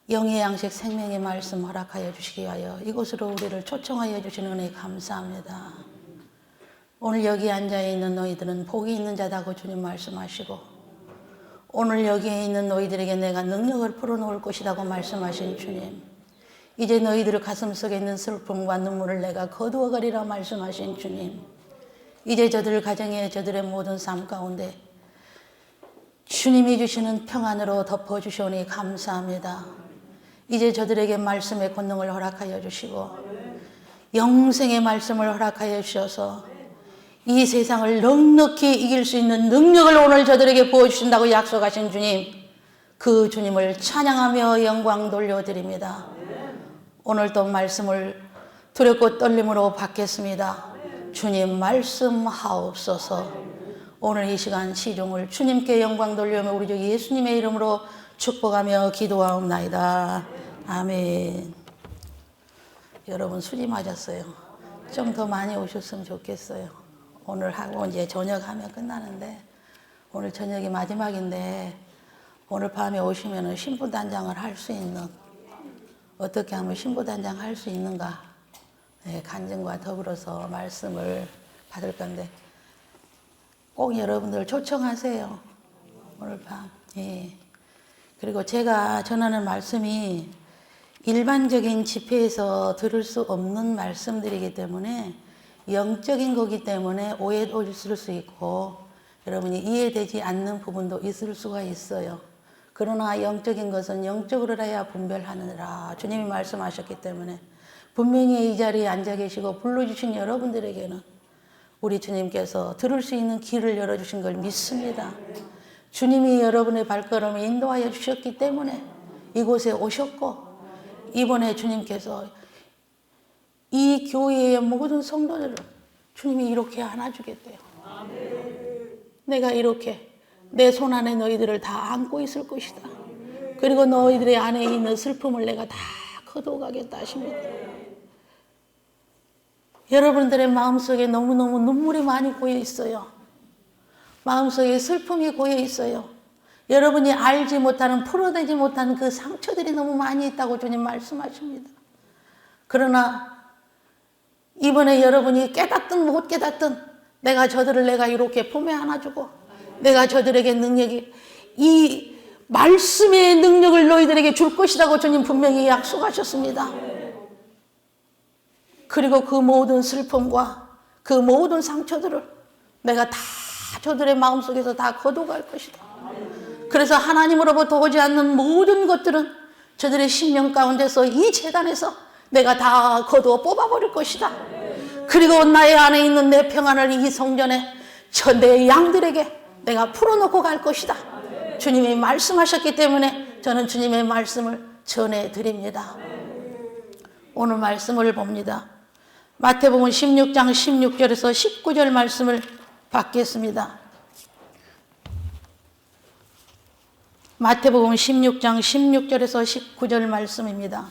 영의 양식 생명의 말씀 허락하여 주시기 위하여 이곳으로 우리를 초청하여 주시는 은혜 감사합니다. 오늘 여기 앉아있는 너희들은 복이 있는 자다고 주님 말씀하시고, 오늘 여기에 있는 너희들에게 내가 능력을 풀어놓을 것이라고 말씀하신 주님, 이제 너희들 가슴속에 있는 슬픔과 눈물을 내가 거두어가리라 말씀하신 주님, 이제 저들 가정에 저들의 모든 삶 가운데 주님이 주시는 평안으로 덮어주시오니 감사합니다. 이제 저들에게 말씀의 권능을 허락하여 주시고 영생의 말씀을 허락하여 주셔서 이 세상을 넉넉히 이길 수 있는 능력을 오늘 저들에게 부어주신다고 약속하신 주님, 그 주님을 찬양하며 영광 돌려드립니다. 오늘 또 말씀을 두렵고 떨림으로 받겠습니다. 주님 말씀하옵소서. 오늘 이 시간 시종을 주님께 영광 돌려며 우리 주 예수님의 이름으로 축복하며 기도하옵나이다. 아멘. 여러분 수지 맞았어요. 좀 더 많이 오셨으면 좋겠어요. 오늘 하고 이제 저녁하면 끝나는데, 오늘 저녁이 마지막인데 오늘 밤에 오시면 신부단장을 할 수 있는, 어떻게 하면 신부단장 할 수 있는가, 간증과 더불어서 말씀을 받을 건데 꼭 여러분들 초청하세요. 오늘 밤. 그리고 제가 전하는 말씀이 일반적인 집회에서 들을 수 없는 말씀들이기 때문에, 영적인 거기 때문에 오해도 있을 수 있고 여러분이 이해되지 않는 부분도 있을 수가 있어요. 그러나 영적인 것은 영적으로 해야 분별하느라 주님이 말씀하셨기 때문에, 분명히 이 자리에 앉아 계시고 불러주신 여러분들에게는 우리 주님께서 들을 수 있는 길을 열어주신 걸 믿습니다. 주님이 여러분의 발걸음을 인도하여 주셨기 때문에 이곳에 오셨고, 이번에 주님께서 이 교회의 모든 성도들을 주님이 이렇게 안아주겠대요. 내가 이렇게 내 손 안에 너희들을 다 안고 있을 것이다. 그리고 너희들의 안에 있는 슬픔을 내가 다 거둬가겠다 하십니다. 여러분들의 마음속에 너무너무 눈물이 많이 고여 있어요. 마음속에 슬픔이 고여 있어요. 여러분이 알지 못하는, 풀어내지 못한 그 상처들이 너무 많이 있다고 주님 말씀하십니다. 그러나 이번에 여러분이 깨닫든 못 깨닫든 내가 저들을 내가 이렇게 품에 안아주고, 내가 저들에게 능력이, 이 말씀의 능력을 너희들에게 줄 것이라고 주님 분명히 약속하셨습니다. 그리고 그 모든 슬픔과 그 모든 상처들을 내가 다 저들의 마음속에서 다 거둬갈 것이다. 그래서 하나님으로부터 오지 않는 모든 것들은 저들의 심령 가운데서 이 재단에서 내가 다 거두어 뽑아버릴 것이다. 그리고 나의 안에 있는 내 평안을 이 성전에 저 내 양들에게 내가 풀어놓고 갈 것이다. 주님이 말씀하셨기 때문에 저는 주님의 말씀을 전해드립니다. 오늘 말씀을 봅니다. 마태복음 16장 16절에서 19절 말씀을 받겠습니다. 마태복음 16장 16절에서 19절 말씀입니다.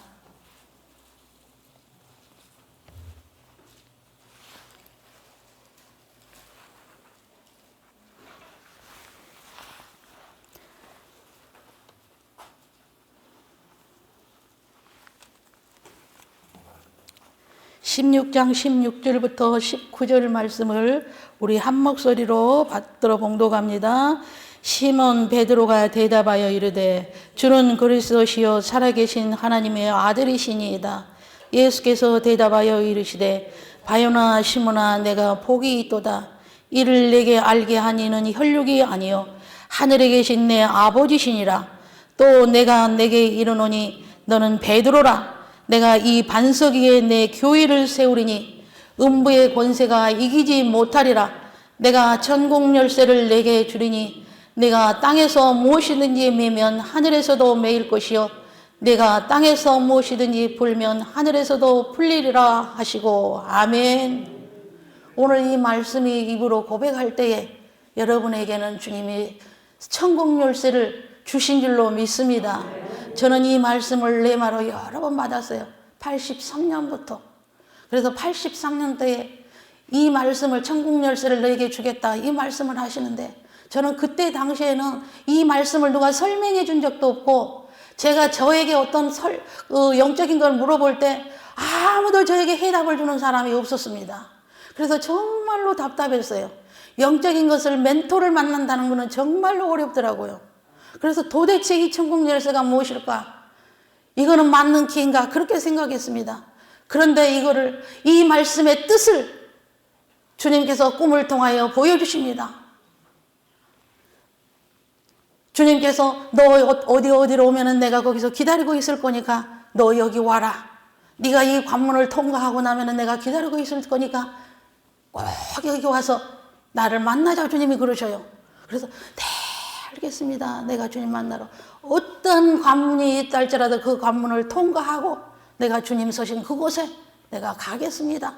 (16장 16절부터 19절) 말씀을 우리 한 목소리로 받들어 봉독합니다. 시몬 베드로가 대답하여 이르되 주는 그리스도시요 살아계신 하나님의 아들이시니이다. 예수께서 대답하여 이르시되 바요나 시몬아 내가 복이 있도다. 이를 내게 알게 한 이는 혈육이 아니요 하늘에 계신 내 아버지시니라. 또 내가 내게 이르노니 너는 베드로라. 내가 이 반석 위에 내 교회를 세우리니 음부의 권세가 이기지 못하리라. 내가 천국 열쇠를 내게 주리니 내가 땅에서 무엇이든지 매면 하늘에서도 매일 것이요 내가 땅에서 무엇이든지 풀면 하늘에서도 풀리리라 하시고. 아멘. 오늘 이 말씀이 입으로 고백할 때에 여러분에게는 주님이 천국 열쇠를 주신 줄로 믿습니다. 저는 이 말씀을 레마로 여러 번 받았어요. 83년부터. 그래서 83년 때에 이 말씀을, 천국 열쇠를 너에게 주겠다, 이 말씀을 하시는데, 저는 그때 당시에는 이 말씀을 누가 설명해 준 적도 없고 제가 저에게 어떤 영적인 걸 물어볼 때 아무도 저에게 해답을 주는 사람이 없었습니다. 그래서 정말로 답답했어요. 영적인 것을 멘토를 만난다는 것은 정말로 어렵더라고요. 그래서 도대체 이 천국 열쇠가 무엇일까? 이거는 맞는 길인가? 그렇게 생각했습니다. 그런데 이 말씀의 뜻을 주님께서 꿈을 통하여 보여주십니다. 주님께서 너 어디로 오면은 내가 거기서 기다리고 있을 거니까 너 여기 와라. 네가 이 관문을 통과하고 나면은 내가 기다리고 있을 거니까 꼭 여기 와서 나를 만나자. 주님이 그러셔요. 그래서 네, 알겠습니다. 내가 주님 만나러 어떤 관문이 있다 할지라도 그 관문을 통과하고 내가 주님 서신 그곳에 내가 가겠습니다.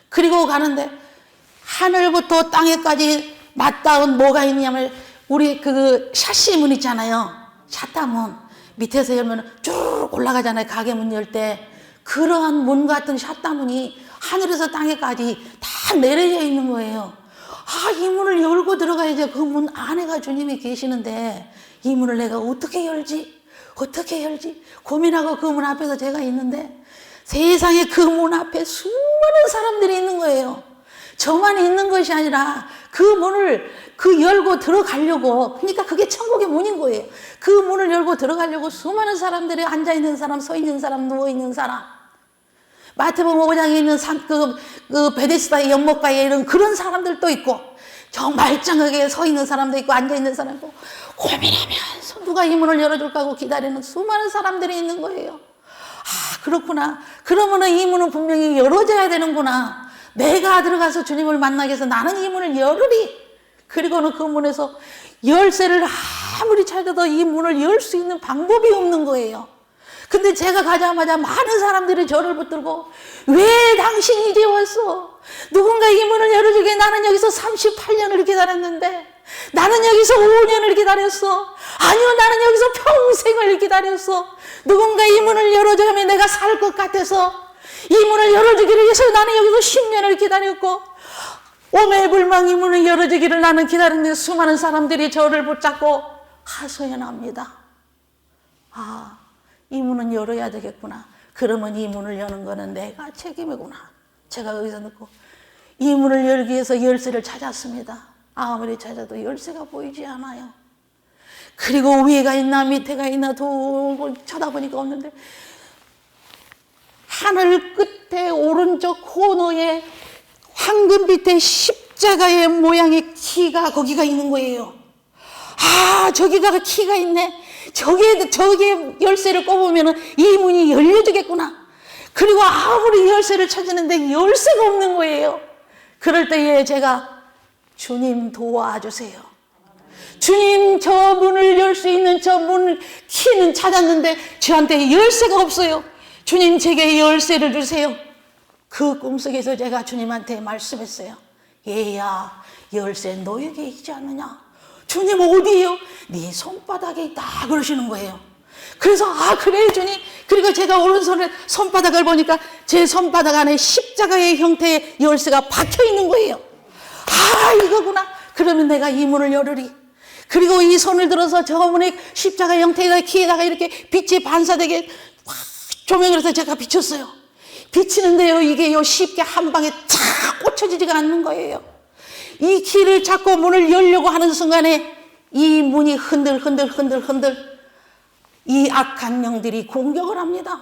그리고 가는데 하늘부터 땅에까지 맞닿은 뭐가 있냐면 우리 그 샤시 문 있잖아요. 샤타문 밑에서 열면 쭉 올라가잖아요. 가게 문 열 때 그러한 문 같은 샤타문이 하늘에서 땅에까지 다 내려져 있는 거예요. 이 문을 열고 들어가야지. 그 문 안에가 주님이 계시는데 이 문을 내가 어떻게 열지 고민하고 그 문 앞에서 제가 있는데 세상에 그 문 앞에 수많은 사람들이 있는 거예요. 저만 있는 것이 아니라 그 문을 열고 들어가려고, 그러니까 그게 천국의 문인 거예요. 그 문을 열고 들어가려고 수많은 사람들이 앉아있는 사람, 서있는 사람, 누워있는 사람, 마태복음 5장에 있는 그 베데스다의 연못가에 이런 그런 사람들도 있고, 정말 말짱하게 서있는 사람도 있고 앉아있는 사람도 고민하면서 누가 이 문을 열어줄까 하고 기다리는 수많은 사람들이 있는 거예요. 그렇구나. 그러면은 이 문은 분명히 열어져야 되는구나. 내가 들어가서 주님을 만나기 위해서 나는 이 문을 열으리. 그리고는 그 문에서 열쇠를 아무리 찾아도 이 문을 열 수 있는 방법이 없는 거예요. 근데 제가 가자마자 많은 사람들이 저를 붙들고 왜 당신이 이제 왔어? 누군가 이 문을 열어주게. 나는 여기서 38년을 기다렸는데, 나는 여기서 5년을 기다렸어. 아니요, 나는 여기서 평생을 기다렸어. 누군가 이 문을 열어주면 내가 살 것 같아서 이 문을 열어주기를 위해서 나는 여기서 10년을 기다렸고, 오매불망 이 문을 열어주기를 나는 기다렸는데 수많은 사람들이 저를 붙잡고 하소연합니다. 이 문은 열어야 되겠구나. 그러면 이 문을 여는 거는 내가 책임이구나. 제가 여기서 듣고 이 문을 열기 위해서 열쇠를 찾았습니다. 아무리 찾아도 열쇠가 보이지 않아요. 그리고 위에가 있나 밑에가 있나 돌고 쳐다보니까 없는데, 하늘 끝에 오른쪽 코너에 황금빛의 십자가의 모양의 키가 거기가 있는 거예요. 저기가 키가 있네. 저기에 열쇠를 꼽으면 이 문이 열려주겠구나. 그리고 아무리 열쇠를 찾았는데 열쇠가 없는 거예요. 그럴 때에 제가 주님 도와주세요. 주님, 저 문을 열 수 있는 저 문 키는 찾았는데 저한테 열쇠가 없어요. 주님, 제게 열쇠를 주세요. 그 꿈속에서 제가 주님한테 말씀했어요. 얘야, 열쇠 너에게 있지 않느냐? 주님 어디에요? 네 손바닥에 있다 그러시는 거예요. 그래서 그래요 주님. 그리고 제가 오른손에 손바닥을 보니까 제 손바닥 안에 십자가의 형태의 열쇠가 박혀 있는 거예요. 이거구나. 그러면 내가 이 문을 열으리. 그리고 이 손을 들어서 저 문에 십자가 형태의 키에다가 이렇게 빛이 반사되게 확 조명을 해서 제가 비췄어요. 비치는데요, 이게 쉽게 한 방에 탁 꽂혀지지가 않는 거예요. 이 키를 잡고 문을 열려고 하는 순간에 이 문이 흔들 이 악한 영들이 공격을 합니다.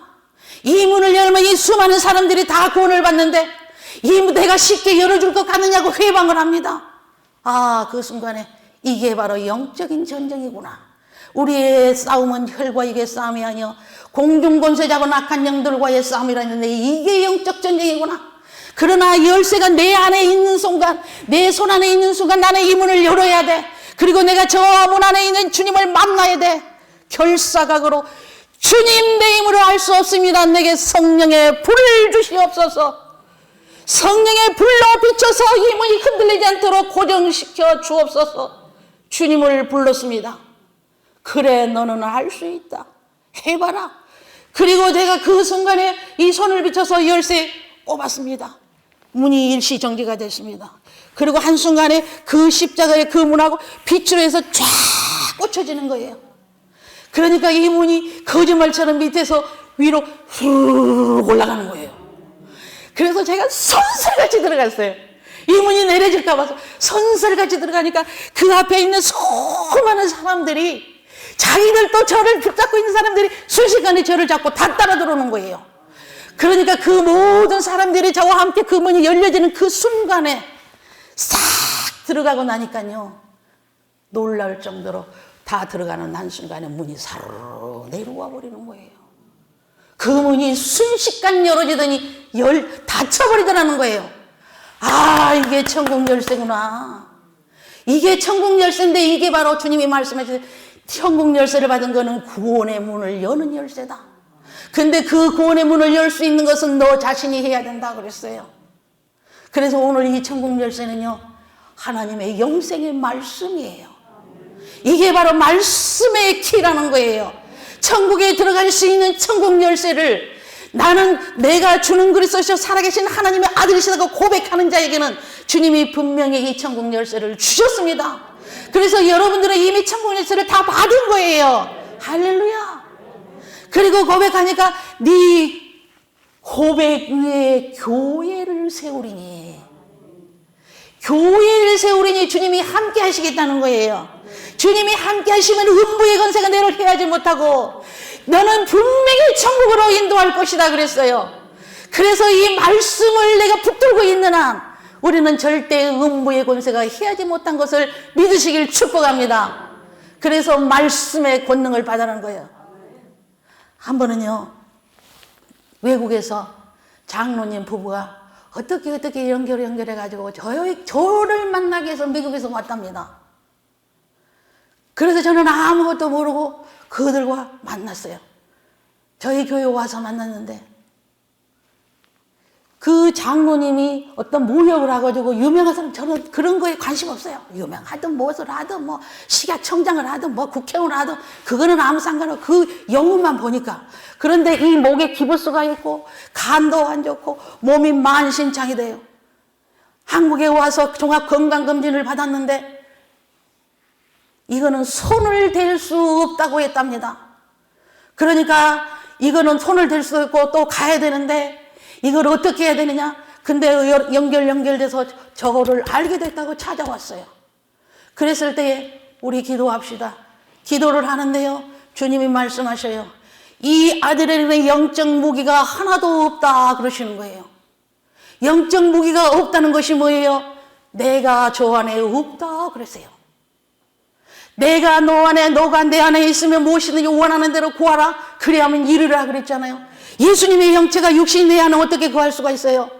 이 문을 열면 이 수많은 사람들이 다 구원을 받는데 내가 쉽게 열어줄 것 같느냐고 회방을 합니다. 그 순간에 이게 바로 영적인 전쟁이구나. 우리의 싸움은 혈과 육의 싸움이 아니여 공중권세 잡은 악한 영들과의 싸움이라는데 이게 영적 전쟁이구나. 그러나 열쇠가 내 안에 있는 순간, 내 손 안에 있는 순간 나는 이 문을 열어야 돼. 그리고 내가 저 문 안에 있는 주님을 만나야 돼. 결사각으로 주님, 내 힘으로 할 수 없습니다. 내게 성령의 불을 주시옵소서. 성령의 불로 비춰서 이 문이 흔들리지 않도록 고정시켜 주옵소서. 주님을 불렀습니다. 그래, 너는 할 수 있다. 해봐라. 그리고 제가 그 순간에 이 손을 비춰서 열쇠 꼽았습니다. 문이 일시정지가 됐습니다. 그리고 한순간에 그 십자가의 그 문하고 빛으로 해서 쫙 꽂혀지는 거예요. 그러니까 이 문이 거짓말처럼 밑에서 위로 훅 올라가는 거예요. 그래서 제가 선설같이 들어갔어요. 이 문이 내려질까 봐서 선설같이 들어가니까 그 앞에 있는 수많은 사람들이, 자기들도 저를 붙잡고 있는 사람들이 순식간에 저를 잡고 다 따라 들어오는 거예요. 그러니까 그 모든 사람들이 저와 함께 그 문이 열려지는 그 순간에 싹 들어가고 나니까요, 놀랄 정도로 다 들어가는 한순간에 문이 사르르 내려와 버리는 거예요. 그 문이 순식간 열어지더니 닫혀버리더라는 거예요. 아, 이게 천국 열쇠구나. 이게 천국 열쇠인데, 이게 바로 주님이 말씀하신 천국 열쇠를 받은 거는 구원의 문을 여는 열쇠다. 근데 그 구원의 문을 열 수 있는 것은 너 자신이 해야 된다 그랬어요. 그래서 오늘 이 천국 열쇠는요, 하나님의 영생의 말씀이에요. 이게 바로 말씀의 키라는 거예요. 천국에 들어갈 수 있는 천국 열쇠를 나는 내가 주는 그리스도시요 살아계신 하나님의 아들이시다고 고백하는 자에게는 주님이 분명히 이 천국 열쇠를 주셨습니다. 그래서 여러분들은 이미 천국 열쇠를 다 받은 거예요. 할렐루야. 그리고 고백하니까 네 고백 위에 교회를 세우리니, 교회를 세우리니 주님이 함께 하시겠다는 거예요. 주님이 함께 하시면 음부의 권세가 너를 해하지 못하고 너는 분명히 천국으로 인도할 것이다 그랬어요. 그래서 이 말씀을 내가 붙들고 있는 한 우리는 절대 음부의 권세가 해하지 못한 것을 믿으시길 축복합니다. 그래서 말씀의 권능을 받아라는 거예요. 한 번은요, 외국에서 장로님 부부가 어떻게 연결해가지고 저를 만나기 위해서 미국에서 왔답니다. 그래서 저는 아무것도 모르고 그들과 만났어요. 저희 교회 와서 만났는데, 그 장로님이 어떤 모욕을 하가지고 유명한 사람, 저는 그런 거에 관심 없어요. 유명하든 무엇을 하든 뭐 식약청장을 하든 뭐 국회의원을 하든 그거는 아무 상관없고 그 영혼만 보니까. 그런데 이 목에 기부스가 있고 간도 안 좋고 몸이 만신창이 돼요. 한국에 와서 종합건강검진을 받았는데 이거는 손을 댈 수 없다고 했답니다. 그러니까 이거는 손을 댈 수 없고 또 가야 되는데 이걸 어떻게 해야 되느냐? 근데 연결돼서 저거를 알게 됐다고 찾아왔어요. 그랬을 때에 우리 기도합시다. 기도를 하는데요, 주님이 말씀하셔요. 이 아들에게는 영적 무기가 하나도 없다 그러시는 거예요. 영적 무기가 없다는 것이 뭐예요? 내가 저 안에 없다 그랬어요. 내가 너 안에, 너가 내 안에 있으면 무엇이든지 원하는 대로 구하라. 그래야만 이르라 그랬잖아요. 예수님의 형체가 육신이 내 안에 어떻게 구할 수가 있어요?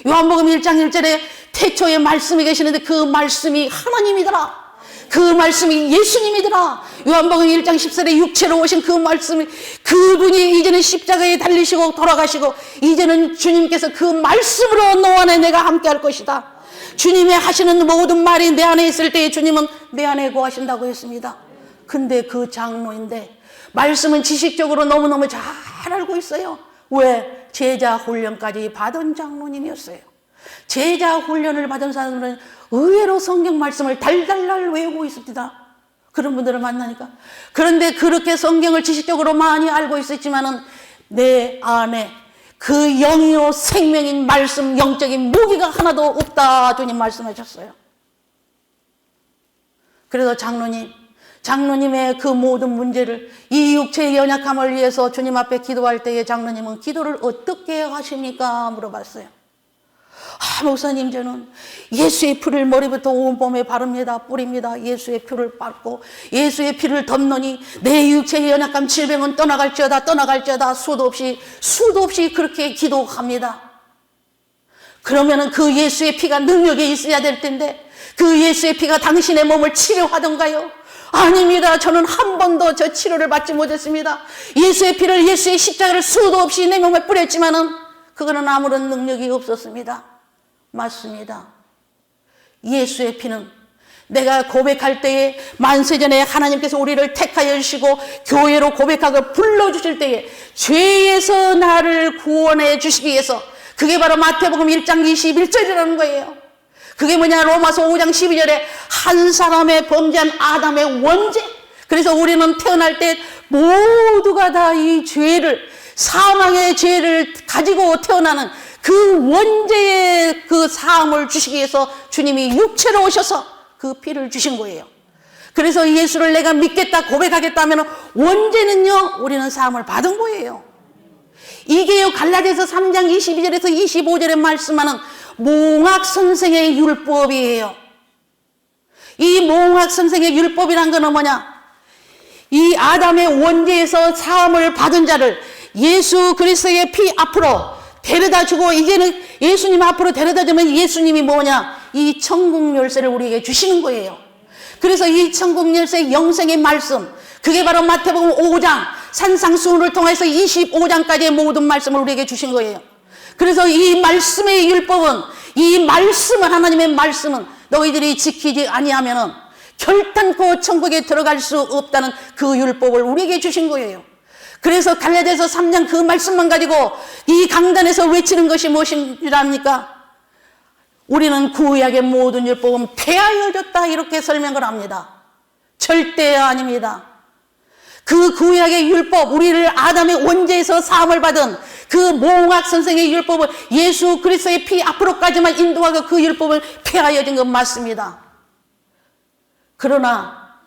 요한복음 1장 1절에 태초에 말씀이 계시는데 그 말씀이 하나님이더라. 그 말씀이 예수님이더라. 요한복음 1장 10절에 육체로 오신 그 말씀이, 그분이 이제는 십자가에 달리시고 돌아가시고 이제는 주님께서 그 말씀으로 너 안에 내가 함께 할 것이다. 주님이 하시는 모든 말이 내 안에 있을 때에 주님은 내 안에 거하신다고 했습니다. 근데 그 장로인데 말씀은 지식적으로 너무너무 잘 알고 있어요. 왜? 제자 훈련까지 받은 장로님이었어요. 제자 훈련을 받은 사람들은 의외로 성경 말씀을 달달달 외우고 있습니다. 그런 분들을 만나니까. 그런데 그렇게 성경을 지식적으로 많이 알고 있었지만은 내 안에 그 영이요 생명인 말씀, 영적인 무기가 하나도 없다 주님 말씀하셨어요. 그래서 장로님의 그 모든 문제를, 이 육체의 연약함을 위해서 주님 앞에 기도할 때에 장로님은 기도를 어떻게 하십니까? 물어봤어요. 목사님, 저는 예수의 피를 머리부터 온몸에 바릅니다. 뿌립니다. 예수의 피를 밟고 예수의 피를 덮노니 내 육체의 연약함, 질병은 떠나갈지어다 수도 없이 그렇게 기도합니다. 그러면은 그 예수의 피가 능력이 있어야 될 텐데 그 예수의 피가 당신의 몸을 치료하던가요? 아닙니다. 저는 한 번도 저 치료를 받지 못했습니다. 예수의 피를, 예수의 십자가를 수도 없이 내 몸에 뿌렸지만은 그거는 아무런 능력이 없었습니다. 맞습니다. 예수의 피는 내가 고백할 때에 만세전에 하나님께서 우리를 택하여 주시고 교회로 고백하고 불러주실 때에 죄에서 나를 구원해 주시기 위해서, 그게 바로 마태복음 1장 21절이라는 거예요. 그게 뭐냐? 로마서 5장 12절에 한 사람의 범죄한 아담의 원죄, 그래서 우리는 태어날 때 모두가 다 이 죄를, 사망의 죄를 가지고 태어나는 그 원죄의 그 사함을 주시기 위해서 주님이 육체로 오셔서 그 피를 주신 거예요. 그래서 예수를 내가 믿겠다 고백하겠다 하면 원죄는요, 우리는 사함을 받은 거예요. 이게요, 갈라디아서 3장 22절에서 25절에 말씀하는 몽학 선생의 율법이에요. 이 몽학 선생의 율법이란 거는 뭐냐? 이 아담의 원죄에서 사함을 받은 자를 예수 그리스도의 피 앞으로 데려다 주고, 이제는 예수님 앞으로 데려다 주면 예수님이 뭐냐? 이 천국 열쇠를 우리에게 주시는 거예요. 그래서 이 천국 열쇠의 영생의 말씀, 그게 바로 마태복음 5장 산상수훈을 통해서 25장까지의 모든 말씀을 우리에게 주신 거예요. 그래서 이 말씀의 율법은, 이 말씀은, 하나님의 말씀은 너희들이 지키지 아니하면은 결단코 천국에 들어갈 수 없다는 그 율법을 우리에게 주신 거예요. 그래서 갈라디아서 3장 그 말씀만 가지고 이 강단에서 외치는 것이 무엇이랍니까? 우리는 구약의 모든 율법은 폐하여졌다, 이렇게 설명을 합니다. 절대 아닙니다. 그 구약의 율법, 우리를 아담의 원죄에서 사함을 받은 그 몽학 선생의 율법을 예수 그리스도의 피 앞으로까지만 인도하고 그 율법을 폐하여진 건 맞습니다. 그러나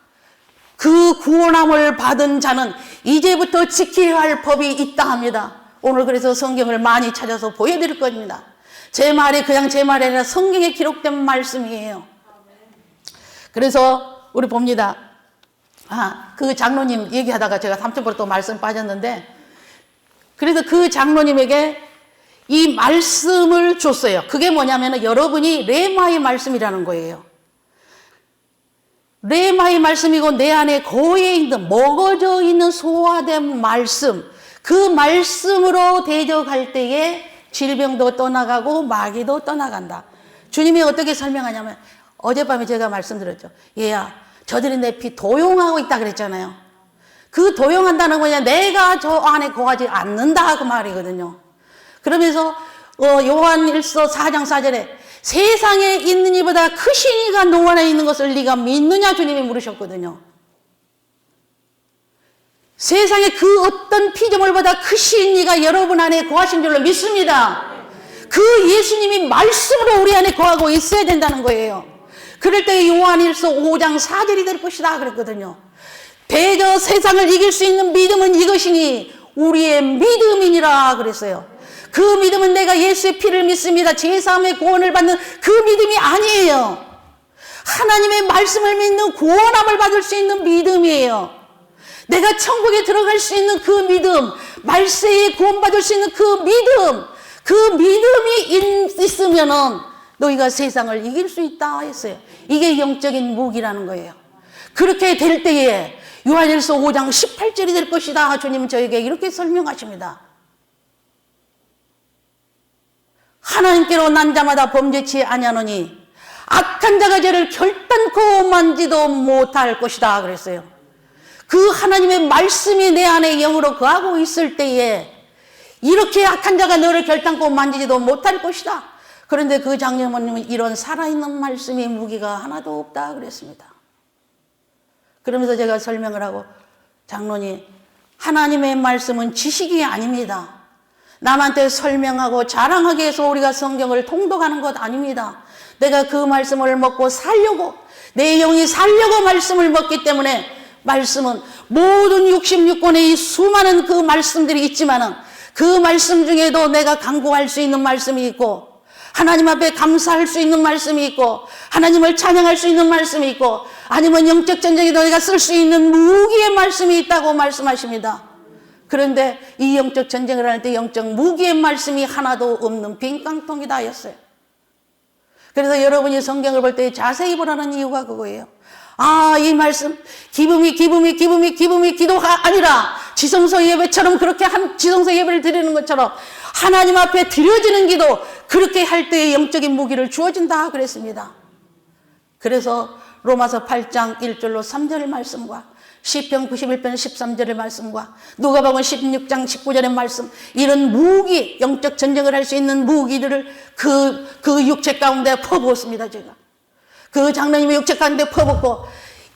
그 구원함을 받은 자는 이제부터 지켜야 할 법이 있다 합니다. 오늘 그래서 성경을 많이 찾아서 보여드릴 겁니다. 제 말이 그냥 제 말이 아니라 성경에 기록된 말씀이에요. 그래서 우리 봅니다. 그 장로님 얘기하다가 제가 3천% 또 말씀 빠졌는데, 그래서 그 장로님에게 이 말씀을 줬어요. 그게 뭐냐면 여러분이 레마의 말씀이라는 거예요. 레마의 말씀이고 내 안에 고에 있는, 먹어져 있는 소화된 말씀, 그 말씀으로 대적할 때에 질병도 떠나가고 마귀도 떠나간다. 주님이 어떻게 설명하냐면, 어젯밤에 제가 말씀드렸죠. 얘야, 저들이 내 피 도용하고 있다 그랬잖아요. 그 도용한다는 거냐, 내가 저 안에 거하지 않는다, 그 말이거든요. 그러면서 요한일서 4장 4절에 세상에 있는 이보다 크신 이가 너 안에 있는 것을 네가 믿느냐, 주님이 물으셨거든요. 세상에 그 어떤 피조물보다 크신 이가 여러분 안에 거하신 줄로 믿습니다. 그 예수님이 말씀으로 우리 안에 거하고 있어야 된다는 거예요. 그럴 때 요한일서 5장 4절이 될 것이다 그랬거든요. 대저 세상을 이길 수 있는 믿음은 이것이니 우리의 믿음이니라 그랬어요. 그 믿음은 내가 예수의 피를 믿습니다, 제사함의 구원을 받는 그 믿음이 아니에요. 하나님의 말씀을 믿는 구원함을 받을 수 있는 믿음이에요. 내가 천국에 들어갈 수 있는 그 믿음, 말세에 구원받을 수 있는 그 믿음, 그 믿음이 있으면은 너희가 세상을 이길 수 있다 했어요. 이게 영적인 무기라는 거예요. 그렇게 될 때에 요한일서 5장 18절이 될 것이다. 주님은 저에게 이렇게 설명하십니다. 하나님께로 난 자마다 범죄치 아니하노니 악한 자가 죄를 결단코 만지도 못할 것이다 그랬어요. 그 하나님의 말씀이 내 안에 영으로 거하고 있을 때에 이렇게 악한 자가 너를 결단코 만지지도 못할 것이다. 그런데 그 장로님은 이런 살아있는 말씀의 무기가 하나도 없다 그랬습니다. 그러면서 제가 설명을 하고, 장로님, 하나님의 말씀은 지식이 아닙니다. 남한테 설명하고 자랑하기 위해서 우리가 성경을 통독하는 것 아닙니다. 내가 그 말씀을 먹고 살려고, 내 영이 살려고 말씀을 먹기 때문에, 말씀은 모든 66권의 이 수많은 그 말씀들이 있지만은 그 말씀 중에도 내가 간구할 수 있는 말씀이 있고, 하나님 앞에 감사할 수 있는 말씀이 있고, 하나님을 찬양할 수 있는 말씀이 있고, 아니면 영적 전쟁에 너희가 쓸 수 있는 무기의 말씀이 있다고 말씀하십니다. 그런데 이 영적 전쟁을 할 때 영적 무기의 말씀이 하나도 없는 빈 깡통이다 했어요. 그래서 여러분이 성경을 볼 때 자세히 보라는 이유가 그거예요. 이 말씀, 기쁨이 기도가 아니라 지성소 예배처럼, 그렇게 지성소 예배를 드리는 것처럼 하나님 앞에 드려지는 기도, 그렇게 할 때의 영적인 무기를 주어진다 그랬습니다. 그래서 로마서 8장 1절로 3절의 말씀과 시편 91편 13절의 말씀과 누가복음 16장 19절의 말씀, 이런 무기, 영적 전쟁을 할 수 있는 무기들을 그 육체 가운데 퍼부었습니다. 제가 그 장로님의 육체 가운데 퍼붓고,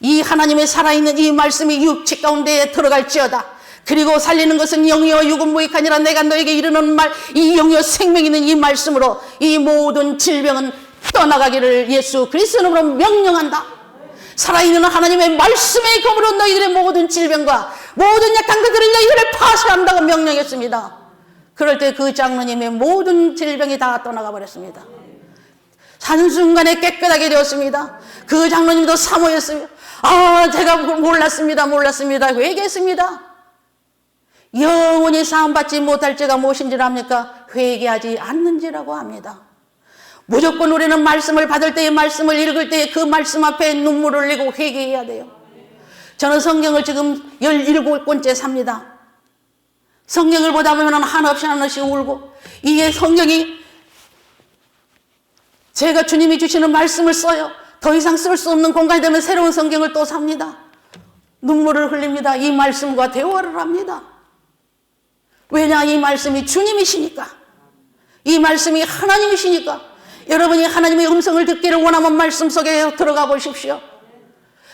이 하나님의 살아있는 이 말씀이 육체 가운데에 들어갈지어다. 그리고 살리는 것은 영이요 육은 무익하니라. 내가 너에게 이르는 말, 이 영이요 생명 있는 이 말씀으로 이 모든 질병은 떠나가기를 예수 그리스도 이름으로 명령한다. 살아있는 하나님의 말씀의 검으로 너희들의 모든 질병과 모든 약한 것들을 너희들을 파쇄한다고 명령했습니다. 그럴 때 그 장로님의 모든 질병이 다 떠나가 버렸습니다. 한순간에 깨끗하게 되었습니다. 그 장로님도 사모했어요. 제가 몰랐습니다. 회개했습니다. 영원히 사함받지 못할 죄가 무엇인지 압니까? 회개하지 않는지라고 합니다. 무조건 우리는 말씀을 받을 때에, 말씀을 읽을 때에 그 말씀 앞에 눈물을 흘리고 회개해야 돼요. 저는 성경을 지금 17권째 삽니다. 성경을 보다 보면 한없이 울고, 이게 성경이 제가 주님이 주시는 말씀을 써요. 더 이상 쓸 수 없는 공간이 되면 새로운 성경을 또 삽니다. 눈물을 흘립니다. 이 말씀과 대화를 합니다. 왜냐? 이 말씀이 주님이시니까. 이 말씀이 하나님이시니까. 여러분이 하나님의 음성을 듣기를 원하면 말씀 속에 들어가 보십시오.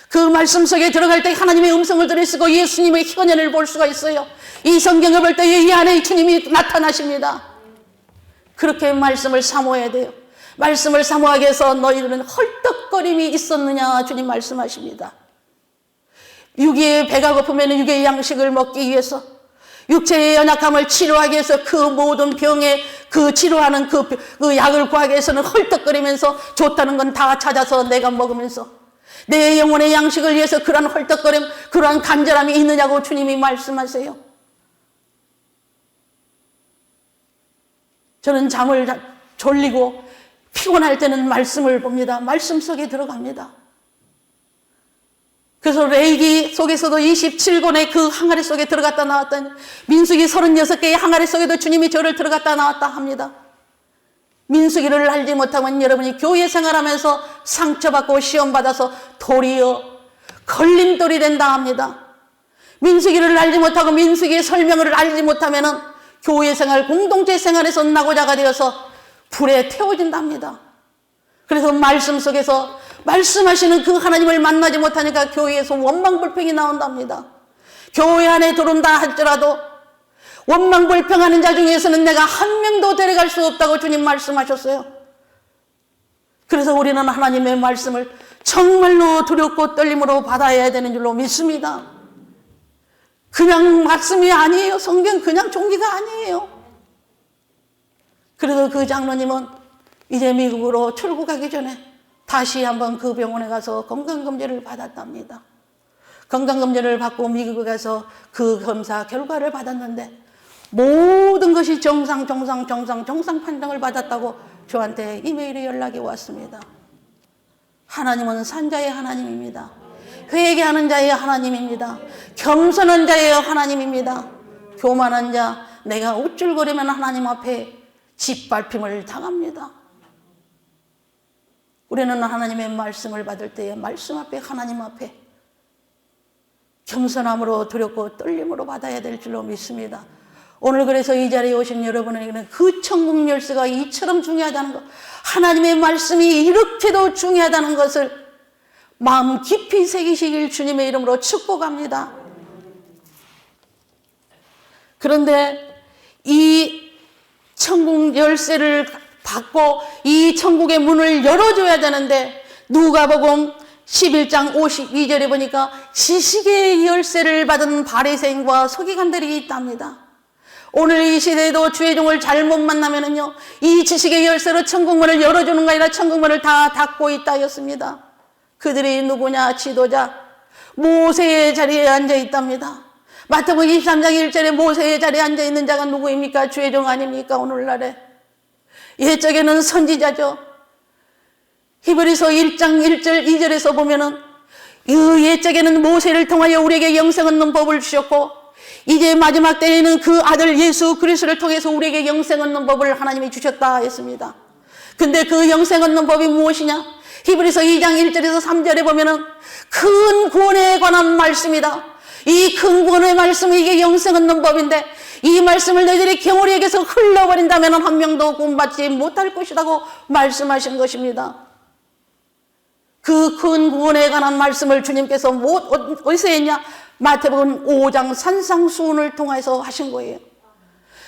그 말씀 속에 들어갈 때 하나님의 음성을 들을 수 있고 예수님의 현현을 볼 수가 있어요. 이 성경을 볼 때 이 안에 주님이 나타나십니다. 그렇게 말씀을 사모해야 돼요. 말씀을 사모하기 위해서 너희들은 헐떡거림이 있었느냐 주님 말씀하십니다. 육의 배가 고프면 육의 양식을 먹기 위해서, 육체의 연약함을 치료하기 위해서, 그 모든 병에 그 치료하는 그 약을 구하기 위해서는 헐떡거리면서 좋다는 건 다 찾아서 내가 먹으면서 내 영혼의 양식을 위해서 그러한 헐떡거림, 그러한 간절함이 있느냐고 주님이 말씀하세요. 저는 잠을 졸리고 피곤할 때는 말씀을 봅니다. 말씀 속에 들어갑니다. 그래서 레위기 속에서도 27권의 그 항아리 속에 들어갔다 나왔다, 민수기 36개의 항아리 속에도 주님이 저를 들어갔다 나왔다 합니다. 민수기를 알지 못하면 여러분이 교회 생활하면서 상처받고 시험받아서 도리어 걸림돌이 된다 합니다. 민수기를 알지 못하고 민수기의 설명을 알지 못하면 교회 생활, 공동체 생활에서 나고자가 되어서 불에 태워진답니다. 그래서 말씀 속에서 말씀하시는 그 하나님을 만나지 못하니까 교회에서 원망불평이 나온답니다. 교회 안에 들어온다 할지라도 원망불평하는 자 중에서는 내가 한 명도 데려갈 수 없다고 주님 말씀하셨어요. 그래서 우리는 하나님의 말씀을 정말로 두렵고 떨림으로 받아야 되는 줄로 믿습니다. 그냥 말씀이 아니에요. 성경 그냥 종기가 아니에요. 그래도 그 장로님은 이제 미국으로 출국하기 전에 다시 한번 그 병원에 가서 건강검진을 받았답니다. 건강검진을 받고 미국에 가서 그 검사 결과를 받았는데 모든 것이 정상 판정을 받았다고 저한테 이메일에 연락이 왔습니다. 하나님은 산자의 하나님입니다. 회개하는 자의 하나님입니다. 겸손한 자의 하나님입니다. 교만한 자, 내가 우쭐거리면 하나님 앞에 짓밟힘을 당합니다. 우리는 하나님의 말씀을 받을 때에 말씀 앞에, 하나님 앞에 겸손함으로 두렵고 떨림으로 받아야 될 줄로 믿습니다. 오늘 그래서 이 자리에 오신 여러분에게는 그 천국 열쇠가 이처럼 중요하다는 것, 하나님의 말씀이 이렇게도 중요하다는 것을 마음 깊이 새기시길 주님의 이름으로 축복합니다. 그런데 이 천국 열쇠를 받고 이 천국의 문을 열어줘야 되는데 누가복음 11장 52절에 보니까 지식의 열쇠를 받은 바리새인과 서기관들이 있답니다. 오늘 이 시대에도 주의 종을 잘못 만나면은요, 이 지식의 열쇠로 천국문을 열어주는 거 아니라 천국문을 다 닫고 있다 하였습니다. 그들이 누구냐? 지도자 모세의 자리에 앉아 있답니다. 마태복음 23장 1절에 모세의 자리에 앉아 있는 자가 누구입니까? 주의 종 아닙니까? 오늘날에 옛적에는 선지자죠. 히브리서 1장 1절 2절에서 보면은 그 옛적에는 모세를 통하여 우리에게 영생 얻는 법을 주셨고 이제 마지막 때에는 그 아들 예수 그리스도를 통해서 우리에게 영생 얻는 법을 하나님이 주셨다 했습니다. 근데 그 영생 얻는 법이 무엇이냐? 히브리서 2장 1절에서 3절에 보면은 큰 구원에 관한 말씀이다. 이 큰 구원의 말씀이 이게 영생 얻는 법인데 이 말씀을 너희들이 경홀히 여겨서 흘러버린다면 한 명도 구원받지 못할 것이라고 말씀하신 것입니다. 그 큰 구원에 관한 말씀을 주님께서 어디서 했냐? 마태복음 5장 산상수훈을 통해서 하신 거예요.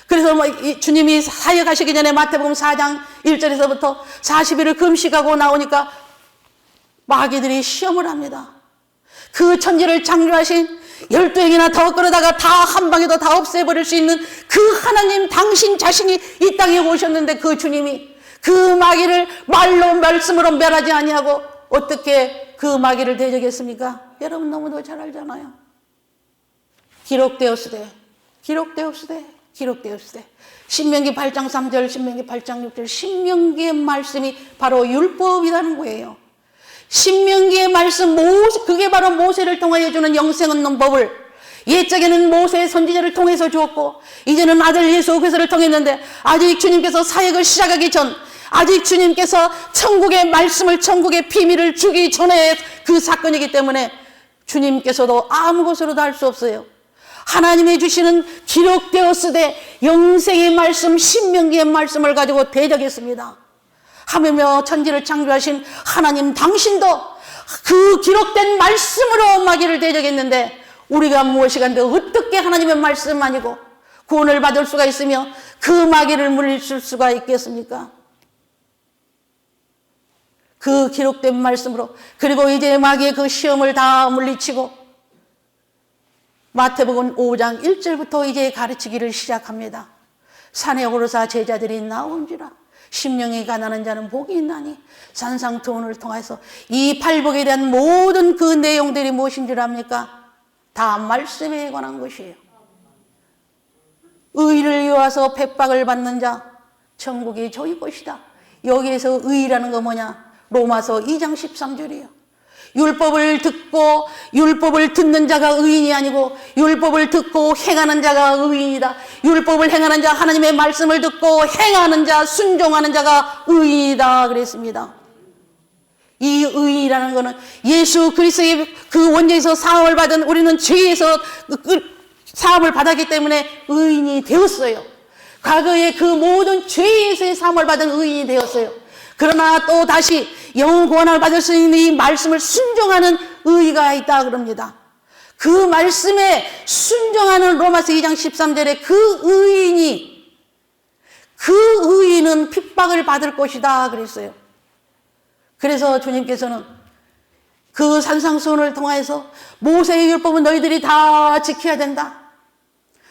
그래서 주님이 사역하시기 전에 마태복음 4장 1절에서부터 40일을 금식하고 나오니까 마귀들이 시험을 합니다. 그 천지를 창조하신 12행이나 더 끌어다가 다 한 방에도 다 없애버릴 수 있는 그 하나님 당신 자신이 이 땅에 오셨는데 그 주님이 그 마귀를 말로 말씀으로 멸하지 아니하고 어떻게 그 마귀를 대적했습니까? 여러분 너무도 잘 알잖아요. 기록되었으되 신명기 8장 3절, 신명기 8장 6절, 신명기의 말씀이 바로 율법이라는 거예요. 신명기의 말씀, 그게 바로 모세를 통하여 주는 영생 얻는 법을 옛적에는 모세의 선지자를 통해서 주었고 이제는 아들 예수 그리스도를 통했는데 아직 주님께서 사역을 시작하기 전, 아직 주님께서 천국의 말씀을, 천국의 비밀을 주기 전에 그 사건이기 때문에 주님께서도 아무 것으로도 할 수 없어요. 하나님이 주시는 기록되었으되 영생의 말씀, 신명기의 말씀을 가지고 대적했습니다. 하물며 천지를 창조하신 하나님 당신도 그 기록된 말씀으로 마귀를 대적했는데 우리가 무엇이 간데 어떻게 하나님의 말씀 아니고 구원을 받을 수가 있으며 그 마귀를 물리칠 수가 있겠습니까? 그 기록된 말씀으로, 그리고 이제 마귀의 그 시험을 다 물리치고 마태복음 5장 1절부터 이제 가르치기를 시작합니다. 산에 오르사 제자들이 나온지라 심령이 가난한 자는 복이 있나니 산상투혼을 통해서 이 팔복에 대한 모든 그 내용들이 무엇인 줄 압니까? 다 말씀에 관한 것이에요. 의를 이어와서 핍박을 받는 자 천국이 저희 것이다. 여기에서 의라는 거 뭐냐? 로마서 2장 13절이에요. 율법을 듣고 율법을 듣는 자가 의인이 아니고 율법을 듣고 행하는 자가 의인이다. 율법을 행하는 자, 하나님의 말씀을 듣고 행하는 자, 순종하는 자가 의인이다 그랬습니다. 이 의인이라는 것은 예수 그리스도의 그 원죄에서 사함을 받은, 우리는 죄에서 사함을 받았기 때문에 의인이 되었어요. 과거에 그 모든 죄에서의 사함을 받은 의인이 되었어요. 그러나 또 다시 영원 구원을 받을 수 있는 이 말씀을 순종하는 의가 있다 그럽니다. 그 말씀에 순종하는 로마서 2장 13절에 그 의인은 핍박을 받을 것이다 그랬어요. 그래서 주님께서는 그 산상수훈을 통해서 모세의 율법은 너희들이 다 지켜야 된다.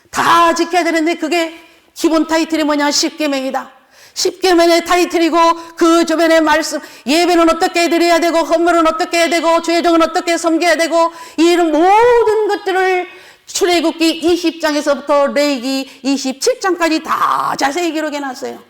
다 지켜야 되는데 그게 기본 타이틀이 뭐냐? 십계명이다. 십계명의 타이틀이고 그 주변의 말씀, 예배는 어떻게 드려야 되고 헌물은 어떻게 해야 되고 죄종은 어떻게 섬겨야 되고 이런 모든 것들을 출애굽기 20장에서부터 레위기 27장까지 다 자세히 기록해놨어요.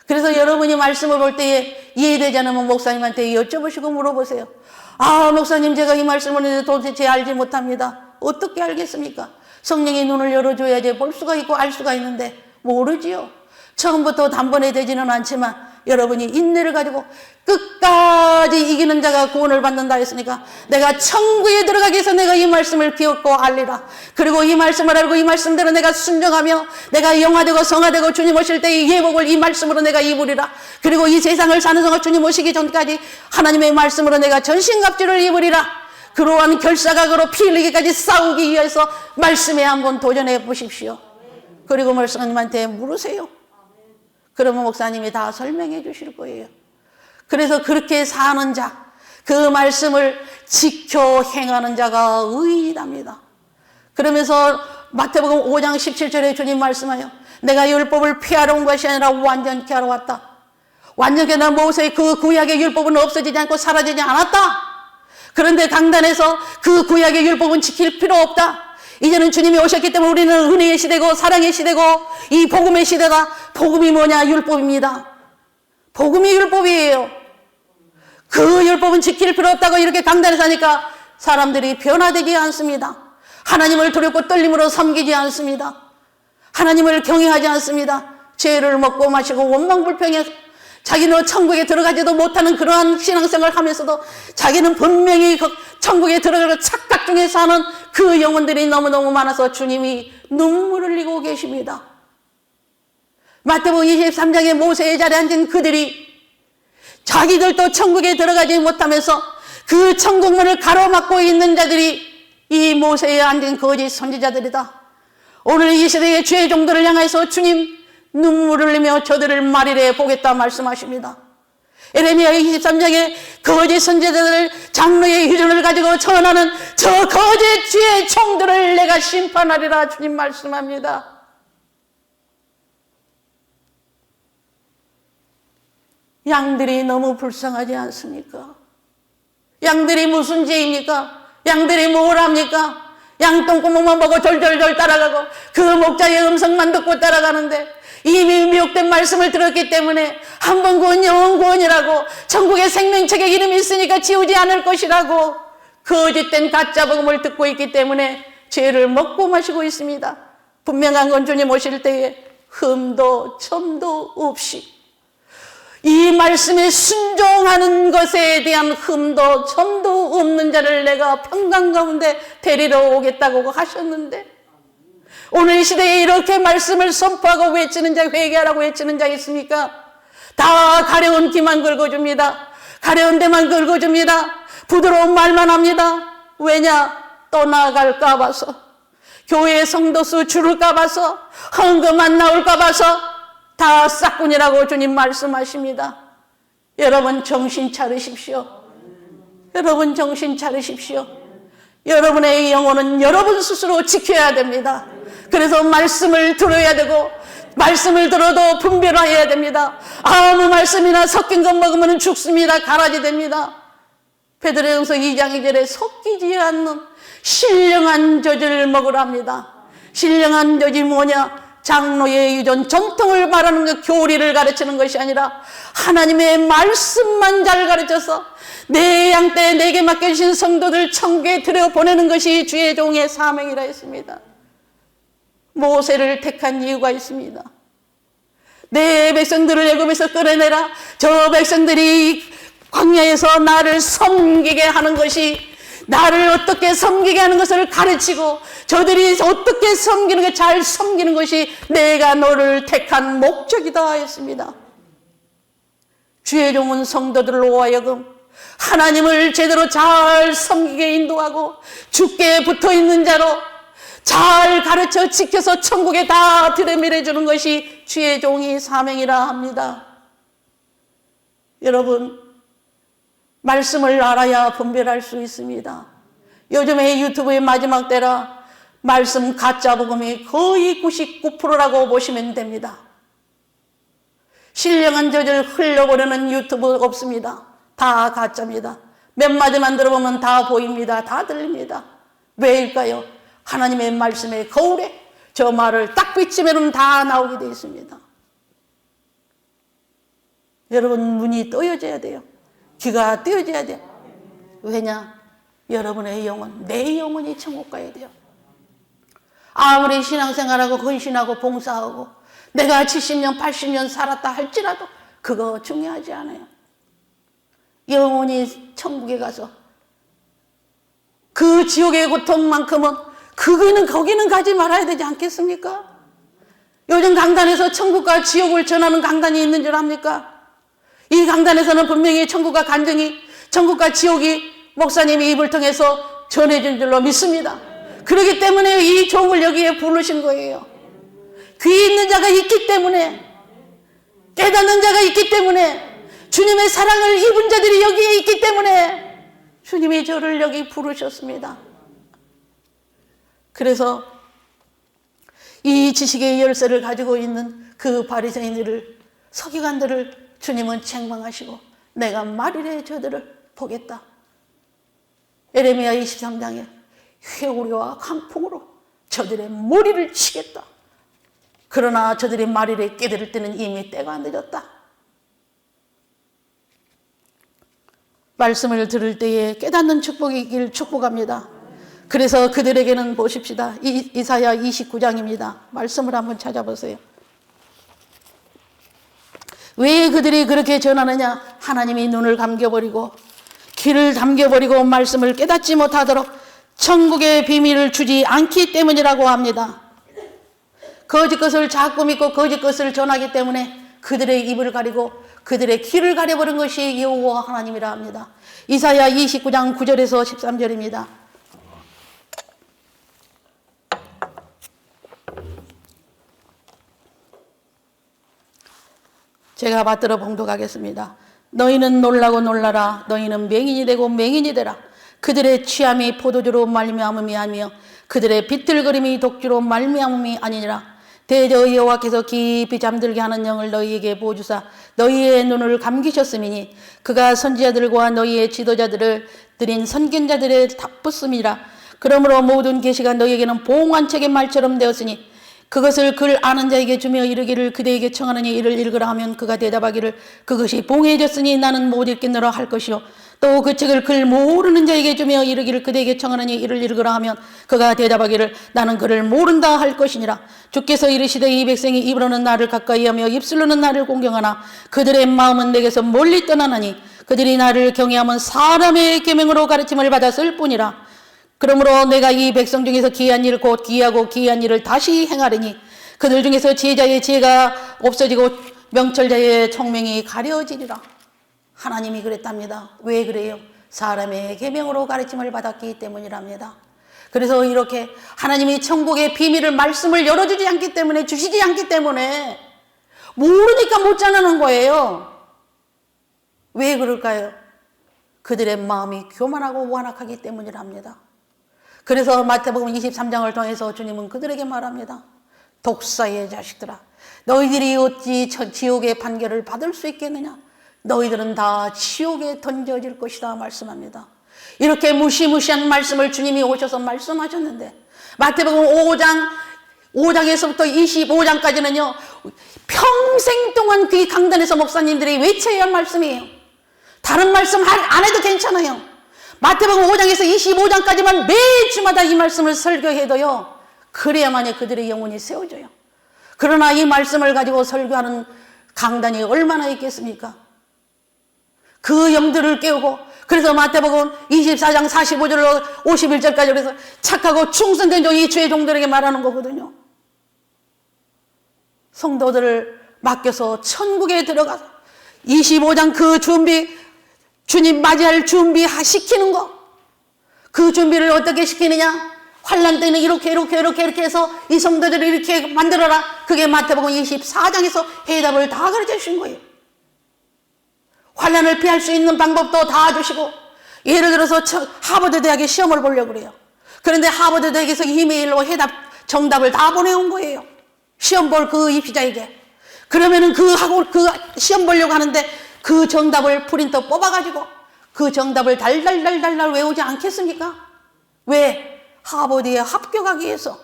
그래서 여러분이 말씀을 볼 때에 이해되지 않으면 목사님한테 여쭤보시고 물어보세요. 아, 목사님, 제가 이 말씀을 도대체 알지 못합니다. 어떻게 알겠습니까? 성령이 눈을 열어줘야지 볼 수가 있고 알 수가 있는데 모르지요. 처음부터 단번에 되지는 않지만 여러분이 인내를 가지고 끝까지 이기는 자가 구원을 받는다 했으니까 내가 천국에 들어가기 위해서 내가 이 말씀을 기억고 알리라. 그리고 이 말씀을 알고 이 말씀대로 내가 순종하며 내가 영화되고 성화되고 주님 오실 때의 예복을 이 말씀으로 내가 입으리라. 그리고 이 세상을 사는 동안 주님 오시기 전까지 하나님의 말씀으로 내가 전신갑주를 입으리라. 그러한 결사각으로 피 흘리기까지 싸우기 위해서 말씀에 한번 도전해 보십시오. 그리고 목사님한테 물으세요. 그러면 목사님이 다 설명해 주실 거예요. 그래서 그렇게 사는 자, 그 말씀을 지켜 행하는 자가 의인이랍니다. 그러면서 마태복음 5장 17절에 주님 말씀하여 내가 율법을 폐하러 온 것이 아니라 완전케 하러 왔다. 완전케 나 모세의 그 구약의 율법은 없어지지 않고 사라지지 않았다. 그런데 강단에서 그 구약의 율법은 지킬 필요 없다. 이제는 주님이 오셨기 때문에 우리는 은혜의 시대고 사랑의 시대고 이 복음의 시대다. 복음이 뭐냐? 율법입니다. 복음이 율법이에요. 그 율법은 지킬 필요 없다고 이렇게 강단에서 하니까 사람들이 변화되지 않습니다. 하나님을 두렵고 떨림으로 섬기지 않습니다. 하나님을 경외하지 않습니다. 죄를 먹고 마시고 원망불평해 자기는 천국에 들어가지도 못하는 그러한 신앙생활을 하면서도 자기는 분명히 천국에 들어가서 착각 중에 사는 그 영혼들이 너무너무 많아서 주님이 눈물을 흘리고 계십니다. 마태복음 23장에 모세의 자리에 앉은 그들이 자기들도 천국에 들어가지 못하면서 그 천국문을 가로막고 있는 자들이 이 모세에 앉은 거짓 선지자들이다. 오늘 이 시대의 죄 종들을 향해서 주님 눈물을 흘리며 저들을 말이래 보겠다 말씀하십니다. 에레미야 23장에 거짓 선지자들을 장로의 유전을 가지고 전하는 저 거짓 죄의 총들을 내가 심판하리라 주님 말씀합니다. 양들이 너무 불쌍하지 않습니까? 양들이 무슨 죄입니까? 양들이 뭘 합니까? 양똥구멍만 보고 졸졸졸 따라가고 그 목자의 음성만 듣고 따라가는데 이미 미혹된 말씀을 들었기 때문에 한 번 구원 영원 구원이라고 천국의 생명책에 이름이 있으니까 지우지 않을 것이라고 거짓된 가짜 복음을 듣고 있기 때문에 죄를 먹고 마시고 있습니다. 분명한 건 주님 오실 때에 흠도 첨도 없이 이 말씀에 순종하는 것에 대한 흠도 첨도 없는 자를 내가 평강 가운데 데리러 오겠다고 하셨는데 오늘 이 시대에 이렇게 말씀을 선포하고 외치는 자, 회개하라고 외치는 자 있습니까? 다 가려운 귀만 긁어줍니다. 가려운 데만 긁어줍니다. 부드러운 말만 합니다. 왜냐? 떠나갈까 봐서, 교회 성도수 줄을까 봐서, 헌금 안 나올까 봐서 다 싹군이라고 주님 말씀하십니다. 여러분 정신 차리십시오. 여러분 정신 차리십시오. 여러분의 영혼은 여러분 스스로 지켜야 됩니다. 그래서 말씀을 들어야 되고 말씀을 들어도 분별해야 됩니다. 아무 말씀이나 섞인 것 먹으면 죽습니다. 가라지 됩니다. 베드로전서 2장 2절에 섞이지 않는 신령한 젖을 먹으랍니다. 신령한 젖이 뭐냐? 장로의 유전, 전통을 말하는 것, 교리를 가르치는 것이 아니라 하나님의 말씀만 잘 가르쳐서 내 양 때 내게 맡겨주신 성도들 천국에 들여보내는 것이 주의 종의 사명이라 했습니다. 모세를 택한 이유가 있습니다. 내 백성들을 애굽에서 끌어내라. 저 백성들이 광야에서 나를 섬기게 하는 것이, 나를 어떻게 섬기게 하는 것을 가르치고 저들이 어떻게 섬기는 게 잘 섬기는 것이 내가 너를 택한 목적이다 했습니다. 주의 종은 성도들로 하여금 하나님을 제대로 잘 섬기게 인도하고 주께 붙어있는 자로 잘 가르쳐 지켜서 천국에 다 들여밀어주는 것이 주의 종이 사명이라 합니다. 여러분, 말씀을 알아야 분별할 수 있습니다. 요즘에 유튜브의 마지막 때라 말씀 가짜 복음이 거의 99%라고 보시면 됩니다. 신령한 젖을 흘려보내는 유튜브 없습니다. 다 가짜입니다. 몇 마디만 들어보면 다 보입니다. 다 들립니다. 왜일까요? 하나님의 말씀의 거울에 저 말을 딱 비치면 다 나오게 되어 있습니다. 여러분 눈이 떠여져야 돼요. 귀가 띄어져야 돼요. 왜냐? 여러분의 영혼, 내 영혼이 천국 가야 돼요. 아무리 신앙생활하고 헌신하고 봉사하고 내가 70년, 80년 살았다 할지라도 그거 중요하지 않아요. 영혼이 천국에 가서 그 지옥의 고통만큼은 거기는 가지 말아야 되지 않겠습니까? 요즘 강단에서 천국과 지옥을 전하는 강단이 있는 줄 압니까? 이 강단에서는 분명히 천국과 간증이, 천국과 지옥이 목사님이 입을 통해서 전해준 줄로 믿습니다. 그렇기 때문에 이 종을 여기에 부르신 거예요. 귀 있는 자가 있기 때문에, 깨닫는 자가 있기 때문에, 주님의 사랑을 입은 자들이 여기에 있기 때문에 주님이 저를 여기 부르셨습니다. 그래서 이 지식의 열쇠를 가지고 있는 그 바리새인들을, 서기관들을 주님은 책망하시고 내가 말이래 저들을 보겠다. 에레미야 23장에 회오리와 강풍으로 저들의 머리를 치겠다. 그러나 저들이 말이래 깨달을 때는 이미 때가 늦었다. 말씀을 들을 때에 깨닫는 축복이길 축복합니다. 그래서 그들에게는 보십시다. 이사야 29장입니다. 말씀을 한번 찾아보세요. 왜 그들이 그렇게 전하느냐? 하나님이 눈을 감겨버리고 귀를 잠겨버리고 말씀을 깨닫지 못하도록 천국의 비밀을 주지 않기 때문이라고 합니다. 거짓 것을 자꾸 믿고 거짓 것을 전하기 때문에 그들의 입을 가리고 그들의 귀를 가려버린 것이 여호와 하나님이라 합니다. 이사야 29장 9절에서 13절입니다. 제가 받들어 봉독하겠습니다. 너희는 놀라고 놀라라. 너희는 맹인이 되고 맹인이 되라. 그들의 취함이 포도주로 말미암음이 아니며 그들의 비틀거림이 독주로 말미암음이 아니니라. 대저 여호와께서 깊이 잠들게 하는 영을 너희에게 보여주사 너희의 눈을 감기셨음이니 그가 선지자들과 너희의 지도자들을 드린 선견자들의 답붙음이라. 그러므로 모든 계시가 너희에게는 봉한 책의 말처럼 되었으니 그것을 글 아는 자에게 주며 이르기를 그대에게 청하느니 이를 읽으라 하면 그가 대답하기를 그것이 봉해졌으니 나는 못 읽겠노라 할 것이요 또 그 책을 글 모르는 자에게 주며 이르기를 그대에게 청하느니 이를 읽으라 하면 그가 대답하기를 나는 그를 모른다 할 것이니라. 주께서 이르시되 이 백성이 입으로는 나를 가까이하며 입술로는 나를 공경하나 그들의 마음은 내게서 멀리 떠나나니 그들이 나를 경외하면 사람의 계명으로 가르침을 받았을 뿐이라. 그러므로 내가 이 백성 중에서 기이한 일 곧 기이하고 기이한 일을 다시 행하리니 그들 중에서 지혜자의 지혜가 없어지고 명철자의 총명이 가려지리라. 하나님이 그랬답니다. 왜 그래요? 사람의 계명으로 가르침을 받았기 때문이랍니다. 그래서 이렇게 하나님이 천국의 비밀을 말씀을 열어주지 않기 때문에 주시지 않기 때문에 모르니까 못 전하는 거예요. 왜 그럴까요? 그들의 마음이 교만하고 완악하기 때문이랍니다. 그래서 마태복음 23장을 통해서 주님은 그들에게 말합니다. 독사의 자식들아, 너희들이 어찌 지옥의 판결을 받을 수 있겠느냐? 너희들은 다 지옥에 던져질 것이다 말씀합니다. 이렇게 무시무시한 말씀을 주님이 오셔서 말씀하셨는데 마태복음 5장에서부터 25장까지는요 평생 동안 그 강단에서 목사님들이 외쳐야 할 말씀이에요. 다른 말씀 안 해도 괜찮아요. 마태복음 5장에서 25장까지만 매주마다 이 말씀을 설교해도요 그래야만이 그들의 영혼이 세워져요. 그러나 이 말씀을 가지고 설교하는 강단이 얼마나 있겠습니까? 그 영들을 깨우고 그래서 마태복음 24장 45절로 51절까지 그래서 착하고 충성된 종이 주의 종들에게 말하는 거거든요. 성도들을 맡겨서 천국에 들어가서 25장 그 준비 주님 맞이할 준비시키는 거. 그 준비를 어떻게 시키느냐? 환난 때는 이렇게 해서 이 성도들을 이렇게 만들어라. 그게 마태복음 24장에서 해답을 다 가르쳐 주신 거예요. 환난을 피할 수 있는 방법도 다 주시고 예를 들어서 하버드 대학에 시험을 보려고 그래요. 그런데 하버드 대학에서 이메일로 정답을 다 보내온 거예요. 시험 볼 그 입시자에게. 그러면은 그 시험 보려고 하는데 그 정답을 프린터 뽑아가지고 그 정답을 달달달달 외우지 않겠습니까? 왜? 하버드에 합격하기 위해서.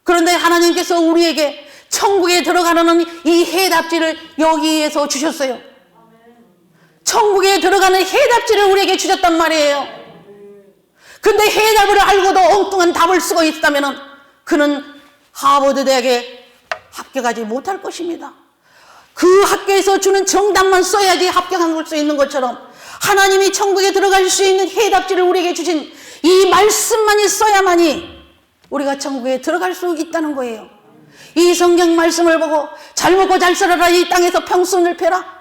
그런데 하나님께서 우리에게 천국에 들어가는 이 해답지를 여기에서 주셨어요. 천국에 들어가는 해답지를 우리에게 주셨단 말이에요. 근데 해답을 알고도 엉뚱한 답을 쓰고 있다면 그는 하버드 대학에 합격하지 못할 것입니다. 그 학교에서 주는 정답만 써야지 합격할 수 있는 것처럼 하나님이 천국에 들어갈 수 있는 해답지를 우리에게 주신 이 말씀만이 써야만이 우리가 천국에 들어갈 수 있다는 거예요. 이 성경 말씀을 보고 잘 먹고 잘 살아라, 이 땅에서 평생을 펴라,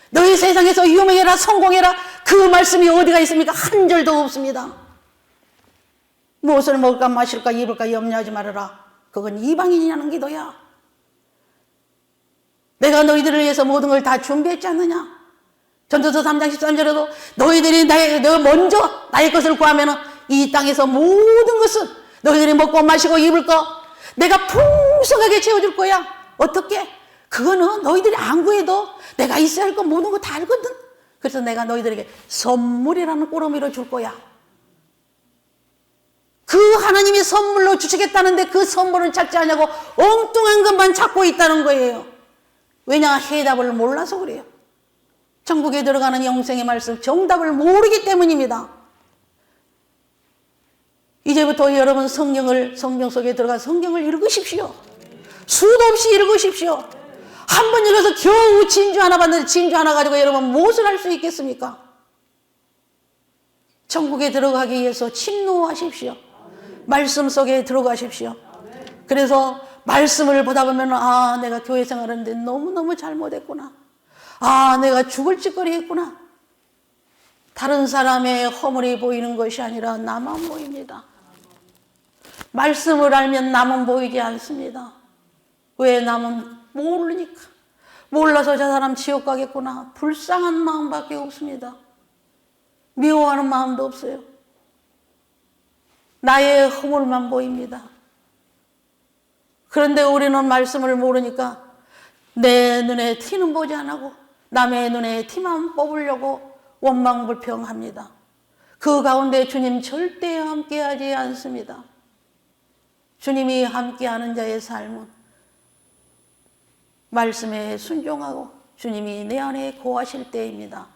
너희 세상에서 유명해라, 성공해라, 그 말씀이 어디가 있습니까? 한 절도 없습니다. 무엇을 먹을까 마실까 입을까 염려하지 말아라. 그건 이방인이라는 기도야. 내가 너희들을 위해서 모든 걸 다 준비했지 않느냐? 전도서 3장 13절에도 너희들이 먼저 나의 것을 구하면 이 땅에서 모든 것은 너희들이 먹고 마시고 입을 거 내가 풍성하게 채워줄 거야. 어떻게? 그거는 너희들이 안 구해도 내가 있어야 할 거 모든 거 다 알거든. 그래서 내가 너희들에게 선물이라는 꾸러미를 줄 거야. 그 하나님이 선물로 주시겠다는데 그 선물을 찾지 않냐고 엉뚱한 것만 찾고 있다는 거예요. 왜냐? 해답을 몰라서 그래요. 천국에 들어가는 영생의 말씀 정답을 모르기 때문입니다. 이제부터 여러분 성경 속에 들어가 성경을 읽으십시오. 수도 없이 읽으십시오. 한 번 읽어서 겨우 진주 하나 받는데 진주 하나 가지고 여러분 무엇을 할 수 있겠습니까? 천국에 들어가기 위해서 침노하십시오. 말씀 속에 들어가십시오. 그래서 말씀을 보다 보면 아, 내가 교회 생활하는데 너무너무 잘못했구나. 아, 내가 죽을 짓거리 했구나. 다른 사람의 허물이 보이는 것이 아니라 나만 보입니다. 말씀을 알면 남은 보이지 않습니다. 왜? 남은 모르니까. 몰라서 저 사람 지옥 가겠구나. 불쌍한 마음밖에 없습니다. 미워하는 마음도 없어요. 나의 허물만 보입니다. 그런데 우리는 말씀을 모르니까 내 눈에 티는 보지 않고 남의 눈에 티만 뽑으려고 원망불평합니다. 그 가운데 주님 절대 함께하지 않습니다. 주님이 함께하는 자의 삶은 말씀에 순종하고 주님이 내 안에 거하실 때입니다.